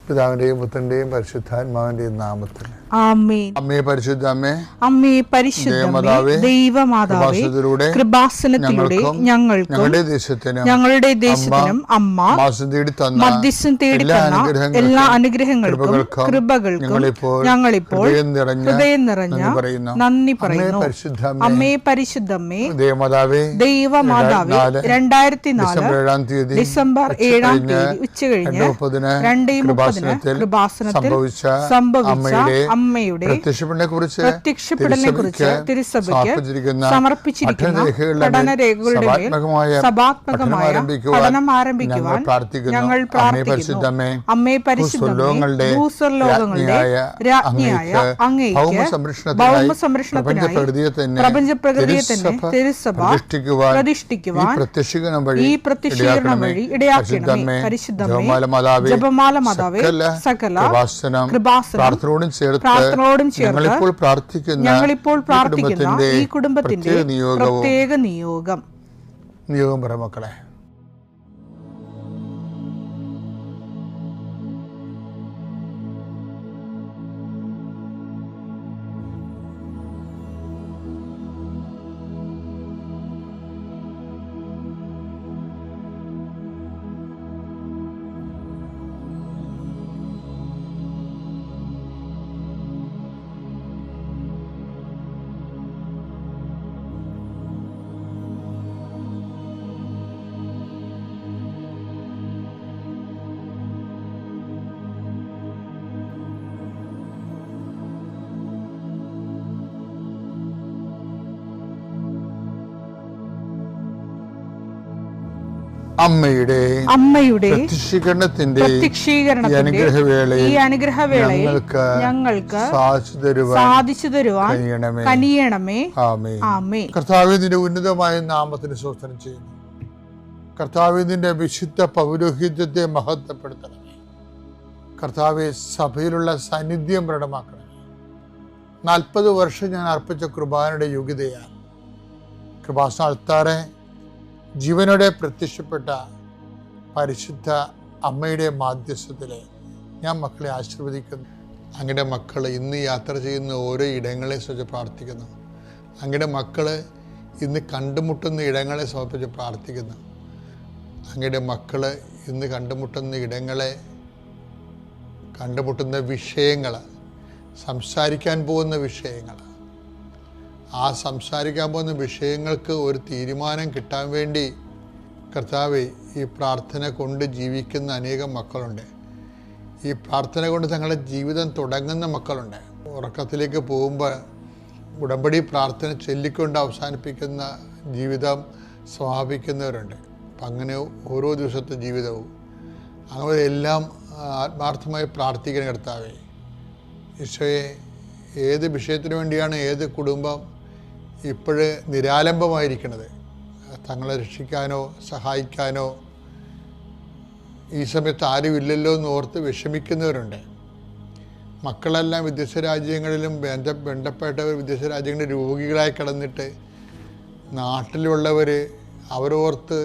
പിതാവിന്റെയും പുത്രന്റെയും പരിശുദ്ധാത്മാവിന്റെയും നാമത്തിൽ ആമേൻ. അമ്മേ പരിശുദ്ധ അമ്മേ, അമ്മേ പരിശുദ്ധമേ, ദൈവമാതാവേ, കൃപാസനത്തിലൂടെ ഞങ്ങൾക്കും ഞങ്ങളുടെ ദേശത്തിനും അമ്മ മധ്യസ്ഥം തേടി തന്ന എല്ലാ അനുഗ്രഹങ്ങൾക്കും കൃപകൾക്കും ഞങ്ങളിപ്പോൾ ഹൃദയം നിറഞ്ഞ നന്ദി പറയുന്നു. അമ്മേ പരിശുദ്ധമേ, ദൈവമാതാവേ, 2004 ഡിസംബർ 7 ഉച്ചകഴിഞ്ഞ് 2:30 കൃപാസനത്തിൽ സംഭവിച്ച അമ്മയുടെ പ്രത്യക്ഷപ്പെടലിനെക്കുറിച്ച് തിരുസഭയ്ക്ക് സമർപ്പിച്ചിരിക്കുന്ന പഠനരേഖകളുടെ സഭാത്മകമായ പഠനം ആരംഭിക്കുവാൻ ഞങ്ങൾ പ്രാർത്ഥിക്കുന്നു. അമ്മേ പരിശുദ്ധമേ, ഭൂസ്വർലോകങ്ങളുടെ രാജ്ഞിയായ അങ്ങേയ്ക്ക് ഭൗമസംരക്ഷണത്തിനായി പ്രപഞ്ചപ്രകൃതിയെ തന്നെ തിരുസഭ പ്രതിഷ്ഠിക്കുവാൻ ഈ പ്രത്യക്ഷീകരണം വഴി ഇടയാക്കണമേ. പരിശുദ്ധമേ, ജപമാല മാതാവേ, സകല കൃപാസനം പ്രാർത്ഥനയോടും ചേർത്ത് ഞങ്ങളിപ്പോൾ പ്രാർത്ഥിക്കുന്ന ഈ കുടുംബത്തിന്റെ പ്രത്യേക നിയോഗം പറ മക്കളെ. അമ്മയുടെ പ്രത്യക്ഷീകരണത്തിന്റെ ഈ അനുഗ്രഹവേളയിൽ ഞങ്ങൾക്ക് സാധിച്ചു തരുവാൻ കനിയണമേ. ആമേൻ. കർത്താവേ, നിന്റെ ഉന്നതമായ നാമത്തിന് സ്തോത്രം ചെയ്യുന്നു. കർത്താവേ, നിന്റെ വിശുദ്ധ പൗരോഹിത്യത്തെ മഹത്വപ്പെടുത്തണമേ. കർത്താവേ, സഭയിലുള്ള സാന്നിധ്യം പ്രകടമാക്കണമേ. 40 വർഷം ഞാൻ അർപ്പിച്ച കൃപാനയുടെ യോഗ്യതയാണ്. കൃപാസന അൾത്താറെ ജീവനോടെ പ്രത്യക്ഷപ്പെട്ട പരിശുദ്ധ അമ്മയുടെ മാധ്യസ്ഥത്തിലെ ഞാൻ മക്കളെ ആശീർവദിക്കുന്നു. അങ്ങയുടെ മക്കൾ ഇന്ന് യാത്ര ചെയ്യുന്ന ഓരോ ഇടങ്ങളെ സംബന്ധിച്ച് പ്രാർത്ഥിക്കുന്നു. അങ്ങയുടെ മക്കൾ ഇന്ന് കണ്ടുമുട്ടുന്ന ഇടങ്ങളെ സമർപ്പിച്ച് പ്രാർത്ഥിക്കുന്നു. അങ്ങയുടെ മക്കൾ ഇന്ന് കണ്ടുമുട്ടുന്ന ഇടങ്ങളെ, കണ്ടുമുട്ടുന്ന വിഷയങ്ങൾ, സംസാരിക്കാൻ പോകുന്ന വിഷയങ്ങൾ, ആ സംസാരിക്കാൻ പോകുന്ന വിഷയങ്ങൾക്ക് ഒരു തീരുമാനം കിട്ടാൻ വേണ്ടി കർത്താവേ, ഈ പ്രാർത്ഥന കൊണ്ട് ജീവിക്കുന്ന അനേകം മക്കളുണ്ട്. ഈ പ്രാർത്ഥന കൊണ്ട് തങ്ങളുടെ ജീവിതം തുടങ്ങുന്ന മക്കളുണ്ട്. ഉറക്കത്തിലേക്ക് പോകുമ്പോൾ ഉടമ്പടി പ്രാർത്ഥന ചൊല്ലിക്കൊണ്ട് അവസാനിപ്പിക്കുന്ന ജീവിതം സമാപിക്കുന്നവരുണ്ട്. അപ്പം അങ്ങനെ ഓരോ ദിവസത്തെ ജീവിതവും അങ്ങനെ എല്ലാം ആത്മാർത്ഥമായി പ്രാർത്ഥിക്കണം. കർത്താവേ, ഈശോയെ, ഏത് വിഷയത്തിന് വേണ്ടിയാണ് ഏത് കുടുംബം ഇപ്പോഴ് നിരാലംബമായിരിക്കുന്നത്? തങ്ങളെ രക്ഷിക്കാനോ സഹായിക്കാനോ ഈ സമയത്ത് ആരുമില്ലല്ലോ എന്ന് ഓർത്ത് വിഷമിക്കുന്നവരുണ്ട്. മക്കളെല്ലാം വിദേശ രാജ്യങ്ങളിലും ബന്ധപ്പെട്ടവർ വിദേശ രാജ്യങ്ങളിൽ രോഗികളായി കിടന്നിട്ട് നാട്ടിലുള്ളവർ അവരോർത്ത്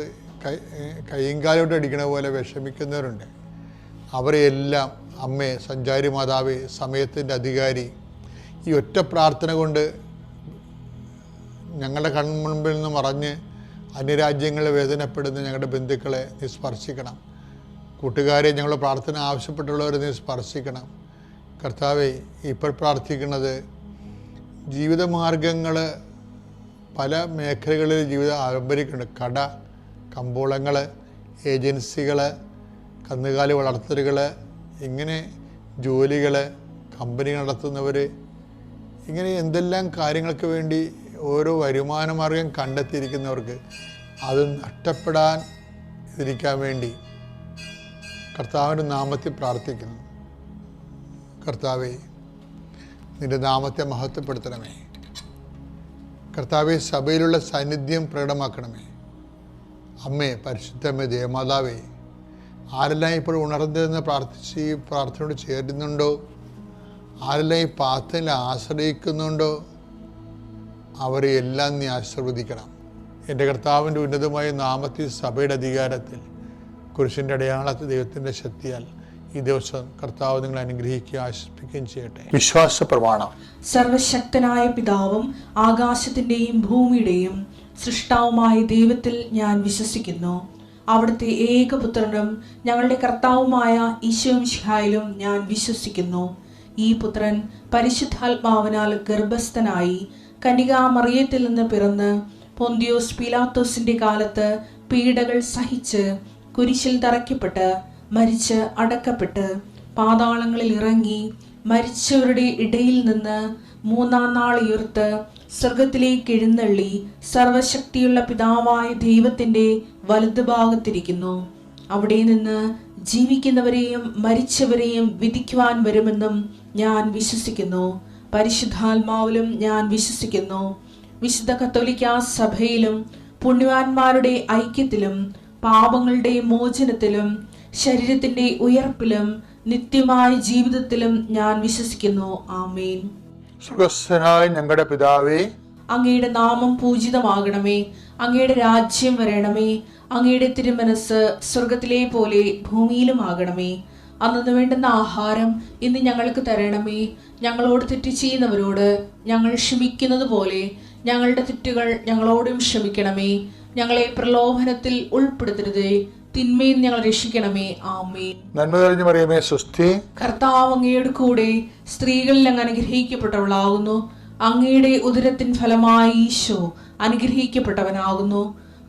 കൈയും കാലോട്ട് അടിക്കണ പോലെ വിഷമിക്കുന്നവരുണ്ട്. അവരെയെല്ലാം അമ്മേ, സഞ്ചാരി മാതാവേ, സമയത്തിൻ്റെ അധികാരി, ഈ ഒറ്റ പ്രാർത്ഥന കൊണ്ട് ഞങ്ങളുടെ കൺമുൻപിൽ നിന്ന് മറഞ്ഞ് അന്യരാജ്യങ്ങളിൽ വേദനപ്പെടുന്ന ഞങ്ങളുടെ ബന്ധുക്കളെ നീ സ്പർശിക്കണം. കൂട്ടുകാരെ, ഞങ്ങളുടെ പ്രാർത്ഥന ആവശ്യപ്പെട്ടുള്ളവരെ നീ സ്പർശിക്കണം. കർത്താവേ, ഇപ്പോൾ പ്രാർത്ഥിക്കുന്നത് ജീവിതമാർഗങ്ങൾ പല മേഖലകളിൽ ജീവിതം ആരംഭിക്കുന്നുണ്ട്. കട, കമ്പോളങ്ങൾ, ഏജൻസികൾ, കന്നുകാലി വളർത്തലുകൾ, ഇങ്ങനെ ജോലികൾ, കമ്പനി നടത്തുന്നവർ, ഇങ്ങനെ എന്തെല്ലാം കാര്യങ്ങൾക്ക് വേണ്ടി ഓരോ വരുമാനമാർഗം കണ്ടെത്തിയിരിക്കുന്നവർക്ക് അത് നഷ്ടപ്പെടാൻ ഇരിക്കാൻ വേണ്ടി കർത്താവിൻ്റെ നാമത്തിൽ പ്രാർത്ഥിക്കുന്നു. കർത്താവേ, നിൻ്റെ നാമത്തെ മഹത്വപ്പെടുത്തണമേ. കർത്താവേ, സഭയിലുള്ള സാന്നിധ്യം പ്രകടമാക്കണമേ. അമ്മേ, പരിശുദ്ധമേ, ദേവമാതാവേ, ആരെല്ലാം ഇപ്പോൾ ഉണർന്നിരുന്ന് പ്രാർത്ഥിച്ച് ഈ പ്രാർത്ഥനയോട് ചേരുന്നുണ്ടോ, ആരെല്ലാം ഈ പ്രാർത്ഥനയിൽ ആശ്രയിക്കുന്നുണ്ടോ, അവരെ എല്ലാം നീ ആശീർവദിക്കണം. എൻ്റെ കർത്താവിൻ്റെ ഉന്നതമായ നാമത്തിൽ, സഭയുടെ അധികാരത്തിൽ, കുരിശിൻ്റെ അടയാളത്തിൽ, ദൈവത്തിൻ്റെ ശക്തിയാൽ ഈ ദിവസം കർത്താവ് നിങ്ങളെ അനുഗ്രഹിക്കുക, ആശ്വസിപ്പിക്കുകയും ചെയ്യട്ടെ. വിശ്വാസ പ്രമാണം. സർവശക്തനായ പിതാവും ആകാശത്തിന്റെയും ഭൂമിയുടെയും സൃഷ്ടാവുമായ ദൈവത്തിൽ ഞാൻ വിശ്വസിക്കുന്നു. അവിടുത്തെ ഏകപുത്രനും ഞങ്ങളുടെ കർത്താവുമായ ഈശോമിശിഹായിലും ഞാൻ വിശ്വസിക്കുന്നു. ഈ പുത്രൻ പരിശുദ്ധാത്മാവിനാൽ ഗർഭസ്ഥനായി കന്യകാമറിയത്തിൽ നിന്ന് പിറന്ന് പൊന്തിയോസ് പീലാത്തോസിന്റെ കാലത്ത് പീഡകൾ സഹിച്ച് കുരിശിൽ തറയ്ക്കപ്പെട്ട് മരിച്ച് അടക്കപ്പെട്ട് പാതാളങ്ങളിൽ ഇറങ്ങി മരിച്ചവരുടെ ഇടയിൽ നിന്ന് മൂന്നാം നാൾ ഉയർത്ത് സ്വർഗത്തിലേക്ക് എഴുന്നള്ളി സർവശക്തിയുള്ള പിതാവായ ദൈവത്തിന്റെ വലതുഭാഗത്തിരിക്കുന്നു. അവിടെ നിന്ന് ജീവിക്കുന്നവരെയും മരിച്ചവരെയും വിധിക്കുവാൻ വരുമെന്നും ഞാൻ വിശ്വസിക്കുന്നു. പരിശുദ്ധാത്മാവിലും ഞാൻ വിശ്വസിക്കുന്നു. വിശുദ്ധ കത്തോലിക്കാ സഭയിലും പുണ്യവാന്മാരുടെ ഐക്യത്തിലും പാപങ്ങളുടെ മോചനത്തിലും ശരീരത്തിന്റെ ഉയർപ്പിലും നിത്യമായ ജീവിതത്തിലും ഞാൻ വിശ്വസിക്കുന്നു. ആമേൻ. സ്വർഗ്ഗസ്ഥനായ ഞങ്ങളുടെ പിതാവേ, അങ്ങയുടെ നാമം പൂജിതമാകണമേ. അങ്ങയുടെ രാജ്യം വരണമേ. അങ്ങയുടെ തിരുമനസ് സ്വർഗത്തിലെ പോലെ ഭൂമിയിലും ആകണമേ. അന്നു വേണ്ടുന്ന ആഹാരം ഇന്ന് ഞങ്ങൾക്ക് തരണമേ. ഞങ്ങളോട് തെറ്റ് ചെയ്യുന്നവരോട് ഞങ്ങൾ ക്ഷമിക്കുന്നത് പോലെ ഞങ്ങളുടെ തെറ്റുകൾ ഞങ്ങളോടും ക്ഷമിക്കണമേ. ഞങ്ങളെ പ്രലോഭനത്തിൽ ഉൾപ്പെടുത്തരുതേ, തിന്മയിൽ ഞങ്ങൾ രക്ഷിക്കണമേ. ആമേൻ. നന്മ നിറഞ്ഞ മറിയമേ, സ്വസ്തി. കർത്താവ് അങ്ങയുടെ കൂടെ സ്ത്രീകളിൽ അങ്ങ് അനുഗ്രഹിക്കപ്പെട്ടവളാകുന്നു. അങ്ങയുടെ ഉദരത്തിൻ ഫലമായി ഈശോ അനുഗ്രഹിക്കപ്പെട്ടവനാകുന്നു.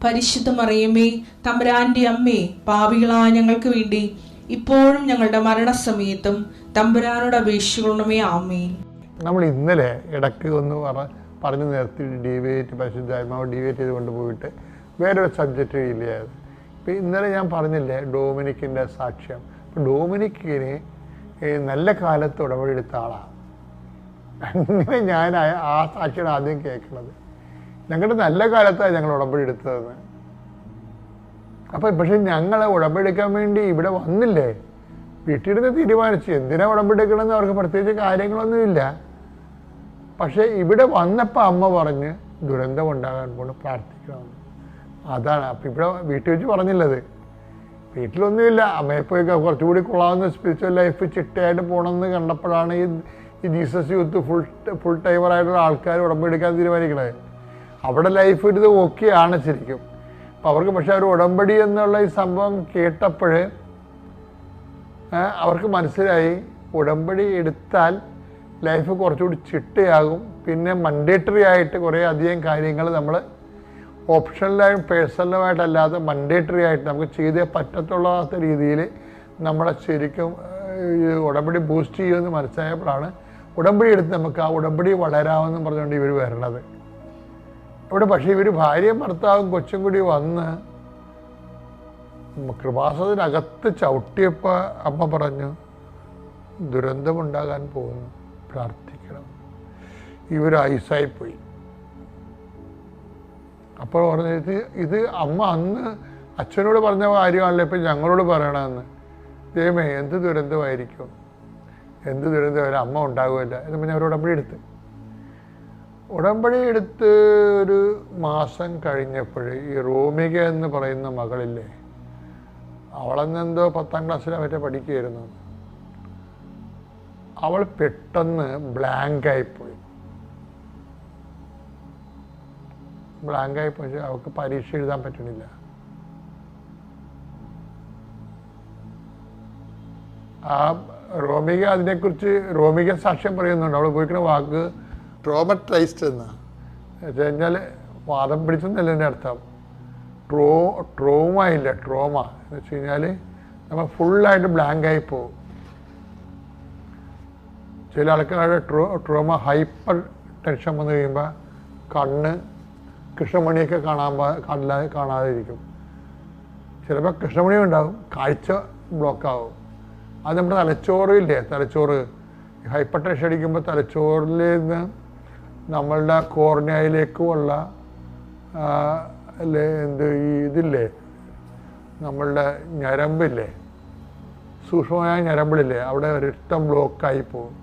പരിശുദ്ധ മറിയമേ, തമ്പുരാന്റെ അമ്മേ, പാപികളായ ഞങ്ങൾക്ക് വേണ്ടി ഇപ്പോഴും ഞങ്ങളുടെ മരണസമയത്തും തമ്പുരാനോട് അപേക്ഷിക്കണമേ. ആമേൻ. നമ്മൾ ഇന്നലെ ഇടയ്ക്ക് ഒന്ന് പറഞ്ഞു നിർത്തി പരിശുദ്ധാത്മാവ് ഡിവേറ്റ് ചെയ്ത് കൊണ്ടുപോയിട്ട് വേറൊരു സബ്ജക്റ്റ് ഇല്ലായത്. ഇപ്പം ഇന്നലെ ഞാൻ പറഞ്ഞില്ലേ ഡൊമിനിക്കിൻ്റെ സാക്ഷ്യം. അപ്പം ഡൊമിനിക്കിന് നല്ല കാലത്ത് ഉടമ്പടിയെടുത്ത ആളാണ്. അങ്ങനെ ഞാൻ ആ സാക്ഷിയാണ് ആദ്യം കേൾക്കുന്നത്. ഞങ്ങളുടെ നല്ല കാലത്താണ് ഞങ്ങൾ ഉടമ്പടി എടുത്തതെന്ന്. അപ്പം പക്ഷെ ഞങ്ങൾ ഉടമ്പടി എടുക്കാൻ വേണ്ടി ഇവിടെ വന്നില്ലേ, വീട്ടിലിരുന്ന് തീരുമാനിച്ചു. എന്തിനാ ഉടമ്പടി എടുക്കണമെന്ന് അവർക്ക് പ്രത്യേകിച്ച് കാര്യങ്ങളൊന്നുമില്ല. പക്ഷേ ഇവിടെ വന്നപ്പോൾ അമ്മ പറഞ്ഞ് ദുരന്തം ഉണ്ടാകാൻ കൊണ്ട് പ്രാർത്ഥിക്കണമെന്ന്. അതാണ്. അപ്പം ഇവിടെ വീട്ടിൽ വെച്ച് പറഞ്ഞില്ലത്. വീട്ടിലൊന്നുമില്ല, അമ്മയെപ്പോയി കുറച്ചുകൂടി കൊള്ളാവുന്ന സ്പിരിച്വൽ ലൈഫ് ചിട്ടയായിട്ട് പോകണമെന്ന് കണ്ടപ്പോഴാണ് ഈ ജീസസ് യൂത്ത് ഫുൾ ടൈമറായിട്ടുള്ള ആൾക്കാർ ഉടമ്പടി എടുക്കാൻ തീരുമാനിക്കണത്. അവിടെ ലൈഫ് ഇത് ഓക്കെയാണ് ശരിക്കും. അപ്പം അവർക്ക് പക്ഷെ അവർ ഉടമ്പടി എന്നുള്ള ഈ സംഭവം കേട്ടപ്പോൾ അവർക്ക് മനസ്സിലായി ഉടമ്പടി എടുത്താൽ ലൈഫ് കുറച്ചുകൂടി ചിട്ടയാകും. പിന്നെ മണ്ടേറ്ററി ആയിട്ട് കുറേ അധികം കാര്യങ്ങൾ നമ്മൾ ഓപ്ഷണലായും പേഴ്സണലുമായിട്ടല്ലാതെ മണ്ടേറ്ററി ആയിട്ട് നമുക്ക് ചെയ്തേ പറ്റത്തുള്ളാത്ത രീതിയിൽ നമ്മളെ ശരിക്കും ഉടമ്പടി ബൂസ്റ്റ് ചെയ്യുമെന്ന് മനസ്സിലായപ്പോഴാണ് ഉടമ്പടി എടുത്ത് നമുക്ക് ആ ഉടമ്പടി വളരാമെന്നും പറഞ്ഞുകൊണ്ട് ഇവർ വരണത് ഇവിടെ. പക്ഷേ ഇവർ ഭാര്യയും ഭർത്താവും കൊച്ചും കൂടി വന്ന് കൃപാസനത്തിനകത്ത് ചവിട്ടിയപ്പോൾ അമ്മ പറഞ്ഞു ദുരന്തമുണ്ടാകാൻ പോകുന്നു, പ്രാർത്ഥിക്കണം. ഇവർ ഐസായിപ്പോയി. അപ്പോൾ പറഞ്ഞത് ഇത് അമ്മ അന്ന് അച്ഛനോട് പറഞ്ഞ കാര്യമാണല്ലോ ഇപ്പം ഞങ്ങളോട് പറയണമെന്ന്. ദൈവമേ, എന്ത് ദുരന്തമായിരിക്കും, എന്ത് ദുരന്തമായാലും അമ്മ ഉണ്ടാകുമല്ല എന്ന് പറഞ്ഞാൽ അവർ ഉടമ്പടി എടുത്ത് ഒരു മാസം കഴിഞ്ഞപ്പോൾ ഈ റോമിക എന്ന് പറയുന്ന മകളില്ലേ, അവളെന്നെന്തോ 10ാം ക്ലാസ്സിലോ മറ്റേ പഠിക്കുകയായിരുന്നു. അവൾ പെട്ടെന്ന് ബ്ലാങ്കായിപ്പോയി. ബ്ലാങ്കായിപ്പോയി അവൾക്ക് പരീക്ഷ എഴുതാൻ പറ്റണില്ല. ആ റോമിക അതിനെക്കുറിച്ച് റോമിക സാക്ഷ്യം പറയുന്നുണ്ട്. അവൾ ഉപയോഗിക്കുന്ന വാക്ക് ട്രോമറ്റൈസ്ഡ് എന്ന് വെച്ച് കഴിഞ്ഞാൽ വാദം പിടിച്ചെന്നല്ല എൻ്റെ അർത്ഥം. ട്രോമ ഇല്ല, ട്രോമ എന്ന് വെച്ച് കഴിഞ്ഞാൽ നമ്മൾ ഫുള്ളായിട്ട് ബ്ലാങ്കായി പോകും. ചില ആൾക്കാരുടെ ട്രോമ ഹൈപ്പർ ടെൻഷൻ വന്നു കഴിയുമ്പോൾ കണ്ണ് കൃഷ്ണമണിയൊക്കെ കാണാതിരിക്കും. ചിലപ്പോൾ കൃഷ്ണമണി ഉണ്ടാകും, കാഴ്ച ബ്ലോക്കാവും. അത് നമ്മുടെ തലച്ചോറില്ലേ, തലച്ചോറ് ഹൈപ്പർ ടെൻഷൻ അടിക്കുമ്പോൾ തലച്ചോറിൽ നിന്ന് നമ്മളുടെ കോർണിയയിലേക്കുമുള്ള ഇതില്ലേ, നമ്മളുടെ ഞരമ്പില്ലേ, സൂക്ഷ്മമായ ഞരമ്പിലില്ലേ, അവിടെ രക്തം ബ്ലോക്കായി പോകും.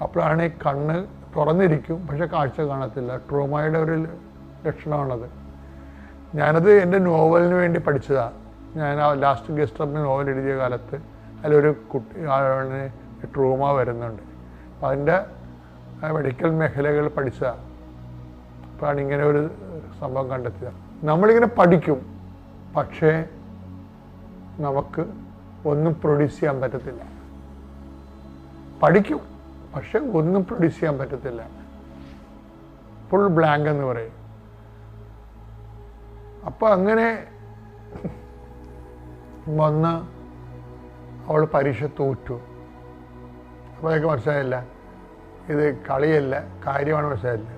അപ്പോഴാണ് ഈ കണ്ണ് തുറന്നിരിക്കും പക്ഷെ കാഴ്ച കാണത്തില്ല. ട്രോമയുടെ ഒരു ലക്ഷണമാണത്. ഞാനത് എൻ്റെ നോവലിന് വേണ്ടി പഠിച്ചതാണ്. ഞാൻ ആ ലാസ്റ്റ് ഗസ്റ്റ് നോവൽ എഴുതിയ കാലത്ത് അതിലൊരു ആളിന് ട്രൂമ വരുന്നുണ്ട്. അപ്പോൾ അതിൻ്റെ മെഡിക്കൽ മേഖലകൾ പഠിച്ചതാണ്. അപ്പോഴാണ് ഇങ്ങനെ ഒരു സംഭവം കണ്ടെത്തിയത്. നമ്മളിങ്ങനെ പഠിക്കും, പക്ഷേ നമുക്ക് ഒന്നും പ്രൊഡ്യൂസ് ചെയ്യാൻ പറ്റത്തില്ല. പഠിക്കും, പക്ഷെ ഒന്നും പ്രൊഡ്യൂസ് ചെയ്യാൻ പറ്റത്തില്ല. ഫുൾ ബ്ലാങ്ക് എന്ന് പറയും. അപ്പോൾ അങ്ങനെ വന്ന് അവൾ പരീക്ഷ തോറ്റു. അപ്പോൾ അതൊക്കെ മനസ്സിലായില്ല, ഇത് കളിയല്ല, കാര്യമാണ്. മനസ്സിലായില്ല.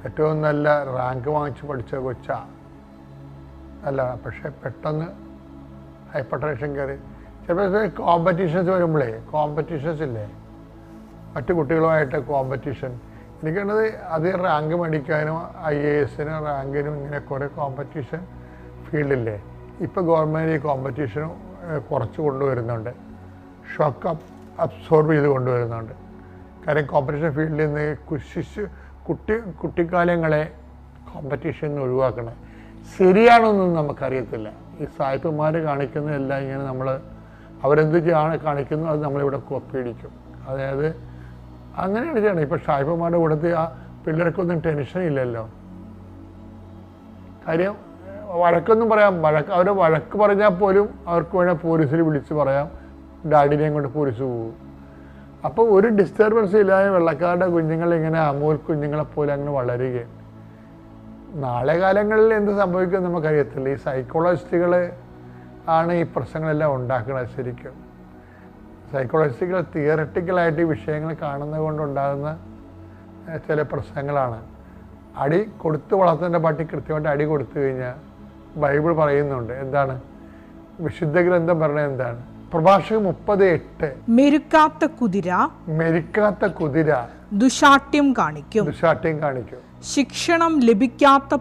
ഏറ്റവും നല്ല റാങ്ക് വാങ്ങിച്ച് പഠിച്ച കൊച്ചാ അല്ല. പക്ഷെ പെട്ടെന്ന് ഹൈപ്പർ ടെൻഷൻ കയറി. ചിലപ്പോൾ കോമ്പറ്റീഷൻസ് വരുമ്പോഴേ, കോമ്പറ്റീഷൻസ് ഇല്ലേ, മറ്റു കുട്ടികളുമായിട്ട് കോമ്പറ്റീഷൻ, എനിക്കുള്ളത് അത് റാങ്ക് മേടിക്കാനും IAS റാങ്കിനും ഇങ്ങനെ കുറേ കോമ്പറ്റീഷൻ ഫീൽഡില്ലേ. ഇപ്പോൾ ഗവൺമെൻറ് ഈ കോമ്പറ്റീഷനും കുറച്ച് കൊണ്ടുവരുന്നുണ്ട്, ഷോക്ക് അബ്സോർബ് ചെയ്ത് കൊണ്ടുവരുന്നുണ്ട്. കാര്യം കോമ്പറ്റീഷൻ ഫീൽഡിൽ നിന്ന് കുട്ടിക്കാലങ്ങളെ കോമ്പറ്റീഷൻ ഒഴിവാക്കണം. ശരിയാണോന്നൊന്നും നമുക്കറിയത്തില്ല. ഈ സായിപ്പന്മാർ കാണിക്കുന്നതെല്ലാം ഇങ്ങനെ അവരെന്ത് കാണിക്കുന്നു അത് നമ്മളിവിടെ കോപ്പി അടിക്കും. അതായത് അങ്ങനെയാണ് ചെയ്യണം. ഇപ്പം സായിപ്പന്മാരുടെ കൂടത്തിൽ ആ പിള്ളേർക്കൊന്നും ടെൻഷൻ ഇല്ലല്ലോ. കാര്യം വഴക്കൊന്നും പറയാം, അവർ വഴക്ക് പറഞ്ഞാൽ പോലും അവർക്ക് വേണേൽ പോലീസിൽ വിളിച്ച് പറയാം, ഡാഡിനെയും കൊണ്ട് പോലീസ് പോകും. അപ്പോൾ ഒരു ഡിസ്റ്റർബൻസ് ഇല്ലാതെ വെള്ളക്കാരുടെ കുഞ്ഞുങ്ങളിങ്ങനെ അമൂൽ കുഞ്ഞുങ്ങളെപ്പോലെ അങ്ങനെ വളരുകയും നാളെ കാലങ്ങളിൽ എന്ത് സംഭവിക്കുമെന്ന് നമുക്കറിയത്തില്ല. ഈ സൈക്കോളജിസ്റ്റുകൾ ആണ് ഈ പ്രശ്നങ്ങളെല്ലാം ഉണ്ടാക്കുന്നത്. ശരിക്കും സൈക്കോളജിസ്റ്റുകൾ തിയററ്റിക്കലായിട്ട് ഈ വിഷയങ്ങൾ കാണുന്നത് കൊണ്ടുണ്ടാകുന്ന ചില പ്രശ്നങ്ങളാണ്. അടി കൊടുത്ത് വളർത്തേണ്ട പട്ടി കൃത്യമായിട്ട് അടി കൊടുത്തു കഴിഞ്ഞാൽ ബൈബിൾ പറയുന്നുണ്ട്. എന്താണ് വിശുദ്ധ ഗ്രന്ഥം പറഞ്ഞത്? എന്താണ്? പ്രഭാഷകൻ 30:8 മെരുക്കാത്ത കുതിര ദുശാഠ്യം കാണിക്കും. ശിക്ഷണം ലഭിക്കാത്ത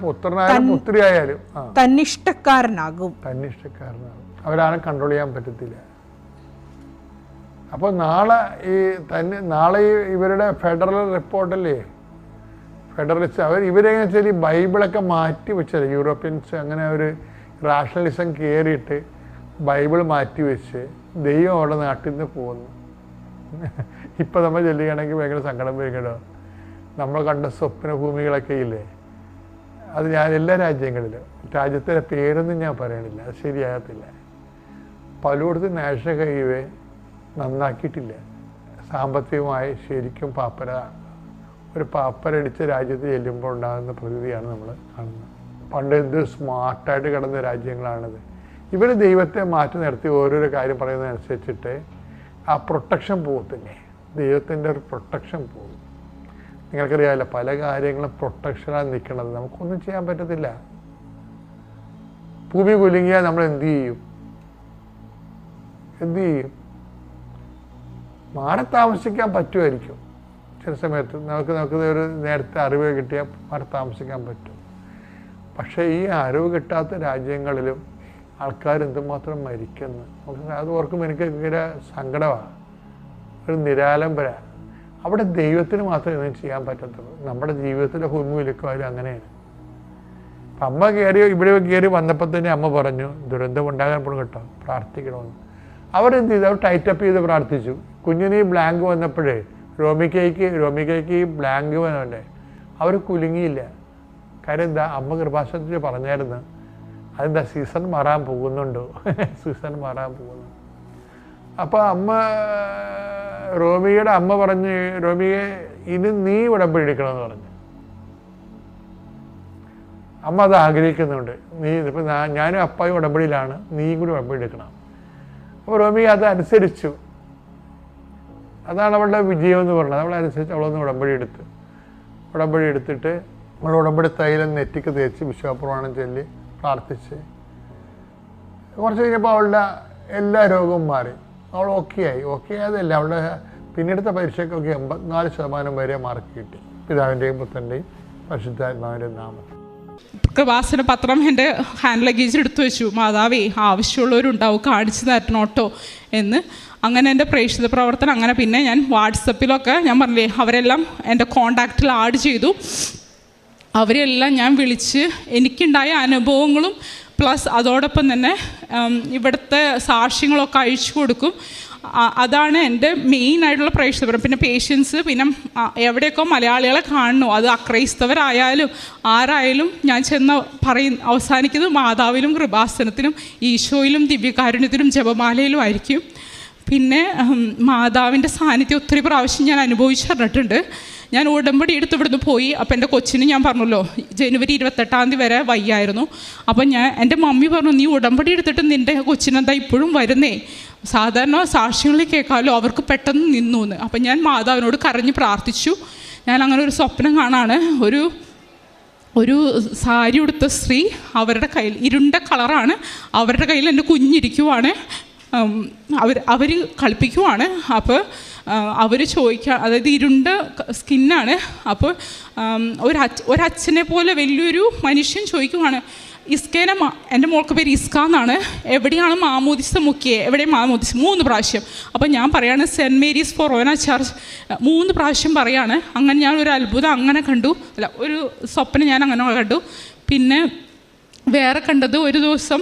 പുത്രനായാലും പുത്രിയായാലും തന്നിഷ്ടക്കാരനാകും. അവരാണ് കൺട്രോൾ ചെയ്യാൻ പറ്റത്തില്ല. അപ്പോൾ നാളെ ഇവരുടെ ഫെഡറൽ റിപ്പോർട്ടല്ലേ, ഫെഡറലിസ്റ്റ് ഇവരെങ്ങനെ വെച്ചാൽ ഈ ബൈബിളൊക്കെ മാറ്റി വെച്ചത് യൂറോപ്യൻസ്. അങ്ങനെ ഒരു റാഷണലിസം കയറിയിട്ട് ബൈബിൾ മാറ്റി വെച്ച് ദൈവം അവിടെ നാട്ടിൽ നിന്ന് പോകുന്നു. ഇപ്പം നമ്മൾ ചെല്ലുകയാണെങ്കിൽ ഭയങ്കര സങ്കടം വരും കേട്ടോ. നമ്മൾ കണ്ട സ്വപ്ന ഭൂമികളൊക്കെ ഇല്ലേ, അത് ഞാൻ എല്ലാ രാജ്യങ്ങളിലും, രാജ്യത്തിൻ്റെ പേരൊന്നും ഞാൻ പറയണില്ല, അത് ശരിയാകത്തില്ല. പലയിടത്തും നാഷണൽ ഹൈവേ നന്നാക്കിയിട്ടില്ല. സാമ്പത്തികമായി ശരിക്കും ഒരു പാപ്പരടിച്ച രാജ്യത്ത് ചെല്ലുമ്പോൾ ഉണ്ടാകുന്ന പ്രകൃതിയാണ് നമ്മൾ കാണുന്നത്. പണ്ട് എന്ത് സ്മാർട്ടായിട്ട് കിടന്ന രാജ്യങ്ങളാണിത്. ഇവർ ദൈവത്തെ മാറ്റി നിർത്തി ഓരോരോ കാര്യം പറയുന്നതനുസരിച്ചിട്ട് ആ പ്രൊട്ടക്ഷൻ പോകത്തില്ലേ, ദൈവത്തിൻ്റെ ഒരു പ്രൊട്ടക്ഷൻ പോകും. നിങ്ങൾക്കറിയാമല്ലോ, പല കാര്യങ്ങളും പ്രൊട്ടക്ഷനാണ് നിൽക്കുന്നത്. നമുക്കൊന്നും ചെയ്യാൻ പറ്റത്തില്ല. ഭൂമി കുലുങ്ങിയാൽ നമ്മൾ എന്ത് ചെയ്യും? മാറി താമസിക്കാൻ പറ്റുമായിരിക്കും ചില സമയത്ത്. നമുക്ക് ഒരു നേരത്തെ അറിവ് കിട്ടിയാൽ മാറി താമസിക്കാൻ പറ്റും. പക്ഷേ ഈ അറിവ് കിട്ടാത്ത രാജ്യങ്ങളിലും ആൾക്കാർ എന്തുമാത്രം മരിക്കുന്നു. അത് ഓർക്കുമ്പോൾ എനിക്ക് ഭയങ്കര സങ്കടമാണ്, ഒരു നിരാലംബര. അവിടെ ദൈവത്തിന് മാത്രമേ ഒന്നും ചെയ്യാൻ പറ്റത്തുള്ളൂ. നമ്മുടെ ജീവിതത്തിലെ ഭൂമി വിലക്കുവാനും അങ്ങനെയാണ്. അപ്പം അമ്മ ഇവിടെ കയറി വന്നപ്പോൾ തന്നെ അമ്മ പറഞ്ഞു ദുരന്തം ഉണ്ടാകാൻ പോലും കേട്ടോ, പ്രാർത്ഥിക്കണമെന്ന്. അവരെന്ത് ചെയ്തു? അവർ ടൈറ്റപ്പ് ചെയ്ത് പ്രാർത്ഥിച്ചു. കുഞ്ഞിന് ഈ ബ്ലാങ്ക് വന്നപ്പോഴേ രോമികയ്ക്ക് ഈ ബ്ലാങ്ക് വന്നല്ലേ, അവർ കുലുങ്ങിയില്ല. കാര്യം എന്താ? അമ്മ കൃപാസനത്തിൽ പറഞ്ഞായിരുന്നു, അതെന്താ സീസൺ മാറാൻ പോകുന്നുണ്ടോ, സീസൺ മാറാൻ പോകുന്നു. അപ്പോൾ റോമിയുടെ അമ്മ പറഞ്ഞ്, റോമിയെ ഇനി നീ ഉടമ്പടി എടുക്കണമെന്ന് പറഞ്ഞു. അമ്മ അത് ആഗ്രഹിക്കുന്നുണ്ട്. നീ ഇപ്പം ഞാനും അപ്പായും ഉടമ്പടിയിലാണ്, നീയും കൂടി ഉടമ്പടി എടുക്കണം. അപ്പോൾ റോമി അത് അനുസരിച്ചു. അതാണ് അവളുടെ വിജയം എന്ന് പറഞ്ഞത്. അവളനുസരിച്ച് അവളൊന്ന് ഉടമ്പടി എടുത്തിട്ട് അവൾ ഉടമ്പടി തൈലം നെറ്റിക്ക് തേച്ച് വിശ്വാസപ്രമാണം ചൊല്ലി പ്രാർത്ഥിച്ച് കുറച്ച് കഴിഞ്ഞപ്പോൾ അവളുടെ എല്ലാ രോഗവും മാറി. അവൾ ഓക്കെ ആയതല്ല, അവളുടെ പിന്നെടുത്ത പരീക്ഷയ്ക്കൊക്കെ 84% വരെ മാർക്ക് കിട്ടി. പിതാവിൻ്റെയും പുത്രൻ്റെയും പരിശുദ്ധാത്മാവിൻ്റെയും നാമത്തിൽ. കൃപാസന പത്രം എൻ്റെ ഹാൻഡ് ലഗേജിൽ എടുത്തു വെച്ചു. മാതാവേ, ആവശ്യമുള്ളവരുണ്ടാവും, കാണിച്ചു തരണോട്ടോ എന്ന്. അങ്ങനെ എൻ്റെ പ്രേക്ഷിത പ്രവർത്തനം അങ്ങനെ. പിന്നെ ഞാൻ വാട്സപ്പിലൊക്കെ ഞാൻ പറഞ്ഞില്ലേ, അവരെല്ലാം എൻ്റെ കോണ്ടാക്റ്റിൽ ആഡ് ചെയ്തു. അവരെല്ലാം ഞാൻ വിളിച്ച് എനിക്കുണ്ടായ അനുഭവങ്ങളും പ്ലസ് അതോടൊപ്പം തന്നെ ഇവിടുത്തെ സാക്ഷ്യങ്ങളൊക്കെ അയച്ചു കൊടുക്കും. അതാണ് എൻ്റെ മെയിനായിട്ടുള്ള പ്രേക്ഷകർ. പിന്നെ പേഷ്യൻസ്, പിന്നെ എവിടെയൊക്കെ മലയാളികളെ കാണുന്നു, അത് അക്രൈസ്തവരായാലും ആരായാലും ഞാൻ അവസാനിക്കുന്നത് മാതാവിലും കൃപാസനത്തിലും ഈശോയിലും ദിവ്യകാരുണ്യത്തിലും ജപമാലയിലും ആയിരിക്കും. പിന്നെ മാതാവിൻ്റെ സാന്നിധ്യം ഒത്തിരി പ്രാവശ്യം ഞാൻ അനുഭവിച്ചറിഞ്ഞിട്ടുണ്ട്. ഞാൻ ഉടമ്പടി എടുത്ത് ഇവിടുന്ന് പോയി. അപ്പോൾ എൻ്റെ കൊച്ചിന് ഞാൻ പറഞ്ഞല്ലോ ജനുവരി 28 വരെ വയ്യായിരുന്നു. അപ്പം എൻ്റെ മമ്മി പറഞ്ഞു, നീ ഉടമ്പടി എടുത്തിട്ട് നിൻ്റെ കൊച്ചിനെന്താ ഇപ്പോഴും വരുന്നേ, സാധാരണ സാക്ഷ്യങ്ങളിൽ കേൾക്കാമല്ലോ, അവർക്ക് പെട്ടെന്ന് നിന്നു എന്ന്. അപ്പം ഞാൻ മാതാവിനോട് കരഞ്ഞ് പ്രാർത്ഥിച്ചു. ഞാൻ അങ്ങനെ ഒരു സ്വപ്നം കാണാണ്. ഒരു സാരി ഉടുത്ത സ്ത്രീ, അവരുടെ കയ്യിൽ ഇരുണ്ട കളറാണ്, അവരുടെ കയ്യിൽ എൻ്റെ കുഞ്ഞിരിക്കുവാണ്, അവർ കളിപ്പിക്കുവാണ്. അപ്പോൾ അവർ ചോദിക്കുക, അതായത് ഇരുണ്ട സ്കിന്നാണ്. അപ്പോൾ ഒരച്ഛനെ പോലെ വലിയൊരു മനുഷ്യൻ ചോദിക്കുവാണ്, ഇസ്കേനെ എൻ്റെ മോൾക്ക് പേര് ഇസ്ക എന്നാണ്, എവിടെയാണ് മാമോദിസ മുക്കിയെ, എവിടെയാണ് മാമോദിസ 3 പ്രാവശ്യം. അപ്പോൾ ഞാൻ പറയാണ് സെൻറ്റ് മേരീസ് ഫൊറോന ചർച്ച് 3 പ്രാവശ്യം പറയാണ്. അങ്ങനെ ഞാൻ ഒരു അത്ഭുതം അങ്ങനെ കണ്ടു, ഒരു സ്വപ്നം ഞാൻ അങ്ങനെ കണ്ടു. പിന്നെ വേറെ കണ്ടത്, ഒരു ദിവസം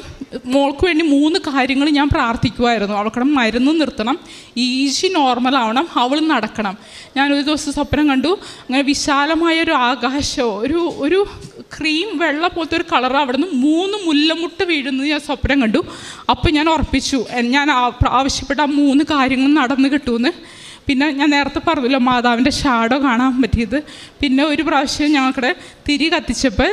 മോൾക്ക് വേണ്ടി 3 കാര്യങ്ങൾ ഞാൻ പ്രാർത്ഥിക്കുമായിരുന്നു. അവൾക്കടെ മരുന്ന് നിർത്തണം, ഈജി നോർമലാവണം, അവൾ നടക്കണം. ഞാനൊരു ദിവസം സ്വപ്നം കണ്ടു, അങ്ങനെ വിശാലമായൊരു ആകാശമോ ഒരു ക്രീം വെള്ള പോലത്തെ ഒരു കളർ അവിടെ നിന്ന് 3 മുല്ലമുട്ട് വീഴുന്നത് ഞാൻ സ്വപ്നം കണ്ടു. അപ്പോൾ ഞാൻ ഉറപ്പിച്ചു, ഞാൻ ആവശ്യപ്പെട്ട ആ 3 കാര്യങ്ങൾ നടന്നു കിട്ടുമെന്ന്. പിന്നെ ഞാൻ നേരത്തെ പറഞ്ഞല്ലോ മാതാവിൻ്റെ ഷാഡോ കാണാൻ പറ്റിയത്. പിന്നെ ഒരു പ്രാവശ്യം ഞങ്ങളുടെ തിരി കത്തിച്ചപ്പോൾ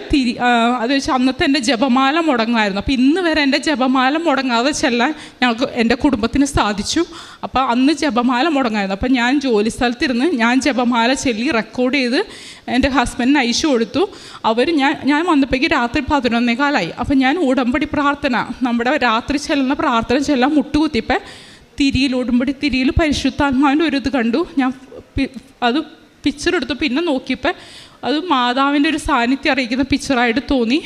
അത് വെച്ചാൽ അന്നത്തെ എൻ്റെ ജപമാല മുടങ്ങായിരുന്നു. അപ്പോൾ ഇന്ന് വരെ എൻ്റെ ജപമാല മുടങ്ങാതെ ചെല്ലാൻ ഞങ്ങൾക്ക് എൻ്റെ കുടുംബത്തിന് സാധിച്ചു. അപ്പോൾ അന്ന് ജപമാല മുടങ്ങായിരുന്നു. അപ്പോൾ ഞാൻ ജോലി സ്ഥലത്തിരുന്ന് ഞാൻ ജപമാല ചൊല്ലി റെക്കോർഡ് ചെയ്ത് എൻ്റെ ഹസ്ബൻഡിന് അയച്ചു കൊടുത്തു. ഞാൻ വന്നപ്പോഴേക്ക് രാത്രി 11:15 അപ്പോൾ ഞാൻ ഉടമ്പടി പ്രാർത്ഥന, നമ്മുടെ രാത്രി ചെല്ലുന്ന പ്രാർത്ഥന ചെല്ലാൻ മുട്ടുകുത്തിയപ്പോൾ ഉടമ്പടി തിരിയിൽ പരിശുദ്ധാത്മാവിൻ്റെ ഒരു ഇത് കണ്ടു. ഞാൻ അത് പിക്ചറെടുത്തു. പിന്നെ നോക്കിയപ്പോൾ അത് മാതാവിൻ്റെ ഒരു സാന്നിധ്യം അറിയിക്കുന്ന പിക്ചറായിട്ട് തോന്നി.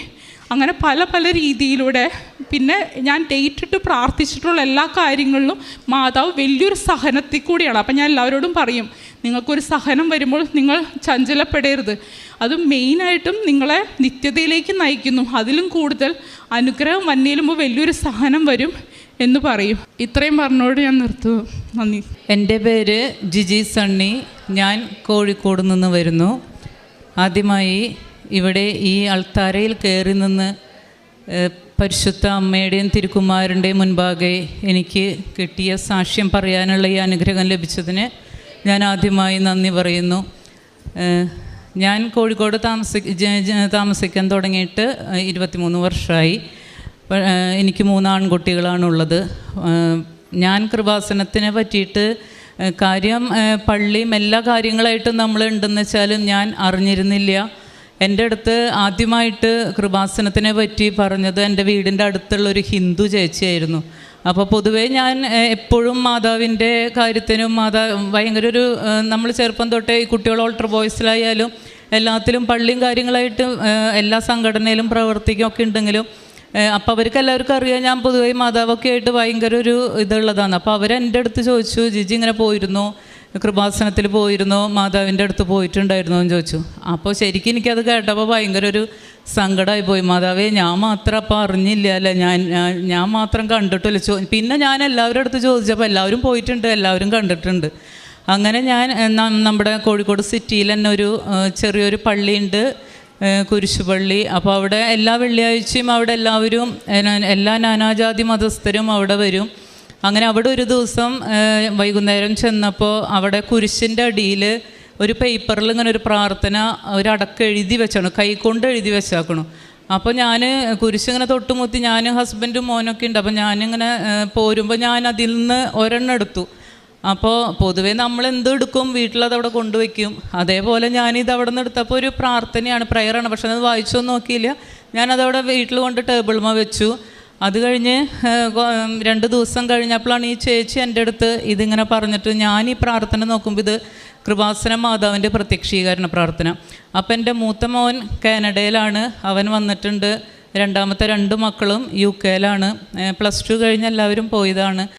അങ്ങനെ പല രീതിയിലൂടെ പിന്നെ ഞാൻ ഡേറ്റിട്ട് പ്രാർത്ഥിച്ചിട്ടുള്ള എല്ലാ കാര്യങ്ങളിലും മാതാവ് വലിയൊരു സഹനത്തിൽ കൂടിയാണ്. അപ്പം ഞാൻ എല്ലാവരോടും പറയും, നിങ്ങൾക്കൊരു സഹനം വരുമ്പോൾ നിങ്ങൾ ചഞ്ചലപ്പെടരുത്, അത് മെയിനായിട്ടും നിങ്ങളെ നിത്യതയിലേക്ക് നയിക്കുന്നു. അതിലും കൂടുതൽ അനുഗ്രഹം വന്നേലുമ്പോൾ വലിയൊരു സഹനം വരും എന്ന് പറയും. ഇത്രയും പറഞ്ഞോട് ഞാൻ നിർത്തുന്നു. നന്ദി. എൻ്റെ പേര് ജിജി സണ്ണി. ഞാൻ കോഴിക്കോട് നിന്ന് വരുന്നു. ആദ്യമായി ഇവിടെ ഈ അൾത്താരയിൽ കയറി നിന്ന് പരിശുദ്ധ അമ്മയുടെയും തിരുക്കുമാരൻ്റെയും മുൻപാകെ എനിക്ക് കിട്ടിയ സാക്ഷ്യം പറയാനുള്ള ഈ അനുഗ്രഹം ലഭിച്ചതിന് ഞാൻ ആദ്യമായി നന്ദി പറയുന്നു. ഞാൻ കോഴിക്കോട് താമസിക്കാൻ തുടങ്ങിയിട്ട് 23 വർഷമായി. എനിക്ക് 3 ആൺകുട്ടികളാണുള്ളത്. ഞാൻ കൃപാസനത്തിനെ പറ്റിയിട്ട് കാര്യം പള്ളിയും എല്ലാ കാര്യങ്ങളായിട്ടും നമ്മൾ ഉണ്ടെന്ന് വെച്ചാലും ഞാൻ അറിഞ്ഞിരുന്നില്ല. എൻ്റെ അടുത്ത് ആദ്യമായിട്ട് കൃപാസനത്തിനെ പറ്റി പറഞ്ഞത് എൻ്റെ വീടിൻ്റെ അടുത്തുള്ളൊരു ഹിന്ദു ചേച്ചിയായിരുന്നു. അപ്പോൾ പൊതുവേ ഞാൻ എപ്പോഴും മാതാവിൻ്റെ കാര്യത്തിനും ഭയങ്കര ഒരു നമ്മൾ ചെറുപ്പം തൊട്ടേ ഈ കുട്ടികൾ ഓൾട്ടർ ബോയ്സിലായാലും എല്ലാത്തിലും പള്ളിയും കാര്യങ്ങളായിട്ട് എല്ലാ സംഘടനയിലും പ്രവർത്തിക്കുകയൊക്കെ ഉണ്ടെങ്കിലും അപ്പോൾ അവർക്ക് എല്ലാവർക്കും അറിയാം ഞാൻ പൊതുവേ മാതാവൊക്കെ ആയിട്ട് ഭയങ്കര ഒരു ഇതുള്ളതാണ്. അപ്പോൾ അവരെൻ്റെ അടുത്ത് ചോദിച്ചു, ജിജി ഇങ്ങനെ പോയിരുന്നോ, കൃപാസനത്തിൽ പോയിരുന്നോ, മാതാവിൻ്റെ അടുത്ത് പോയിട്ടുണ്ടായിരുന്നോ എന്ന് ചോദിച്ചു. അപ്പോൾ ശരിക്കും എനിക്കത് കേട്ടപ്പോൾ ഭയങ്കര ഒരു സങ്കടമായി പോയി. മാതാവേ, ഞാൻ മാത്രം അപ്പോൾ അറിഞ്ഞില്ല അല്ലേ, ഞാൻ മാത്രം കണ്ടിട്ടില്ല. പിന്നെ ഞാൻ എല്ലാവരുടെ അടുത്ത് ചോദിച്ചപ്പോൾ എല്ലാവരും പോയിട്ടുണ്ട്, എല്ലാവരും കണ്ടിട്ടുണ്ട്. അങ്ങനെ ഞാൻ നമ്മുടെ കോഴിക്കോട് സിറ്റിയിൽ തന്നെ ഒരു ചെറിയൊരു പള്ളിയുണ്ട്, കുരിശുപള്ളി. അപ്പോൾ അവിടെ എല്ലാ വെള്ളിയാഴ്ചയും അവിടെ എല്ലാവരും എല്ലാ നാനാജാതി മതസ്ഥരും അവിടെ വരും. അങ്ങനെ അവിടെ ഒരു ദിവസം വൈകുന്നേരം ചെന്നപ്പോൾ അവിടെ കുരിശിൻ്റെ അടിയിൽ ഒരു പേപ്പറിൽ ഇങ്ങനെ ഒരു പ്രാർത്ഥന ഒരടക്കം എഴുതി വെച്ചാണ്, കൈകൊണ്ട് എഴുതി വെച്ചാക്കണം. അപ്പോൾ ഞാൻ കുരിശിങ്ങനെ തൊട്ടുമുത്തി, ഞാൻ ഹസ്ബൻഡും മോനൊക്കെ ഉണ്ട്. അപ്പോൾ ഞാനിങ്ങനെ പോരുമ്പോൾ ഞാൻ അതിൽ നിന്ന് ഒരെണ്ണം എടുത്തു. അപ്പോൾ പൊതുവേ നമ്മൾ എന്തെടുക്കും, വീട്ടിലതവിടെ കൊണ്ടുവയ്ക്കും. അതേപോലെ ഞാനിത് അവിടെ നിന്ന് എടുത്തപ്പോൾ ഒരു പ്രാർത്ഥനയാണ്, പ്രയറാണ്. പക്ഷെ അത് വായിച്ചൊന്നും നോക്കിയില്ല. ഞാനതവിടെ വീട്ടിൽ കൊണ്ട് ടേബിൾമ വെച്ചു. അത് കഴിഞ്ഞ് 2 ദിവസം കഴിഞ്ഞപ്പോഴാണ് ഈ ചേച്ചി എൻ്റെ അടുത്ത് ഇതിങ്ങനെ പറഞ്ഞിട്ട്, ഞാൻ ഈ പ്രാർത്ഥന നോക്കുമ്പോൾ ഇത് കൃപാസന മാതാവിൻ്റെ പ്രത്യക്ഷീകരണ പ്രാർത്ഥന. അപ്പം എൻ്റെ മൂത്ത മോൻ കാനഡയിലാണ്, അവൻ വന്നിട്ടുണ്ട്. രണ്ടാമത്തെ 2 മക്കളും UK-യിലാണ്. +2 കഴിഞ്ഞ് എല്ലാവരും പോയതാണ്.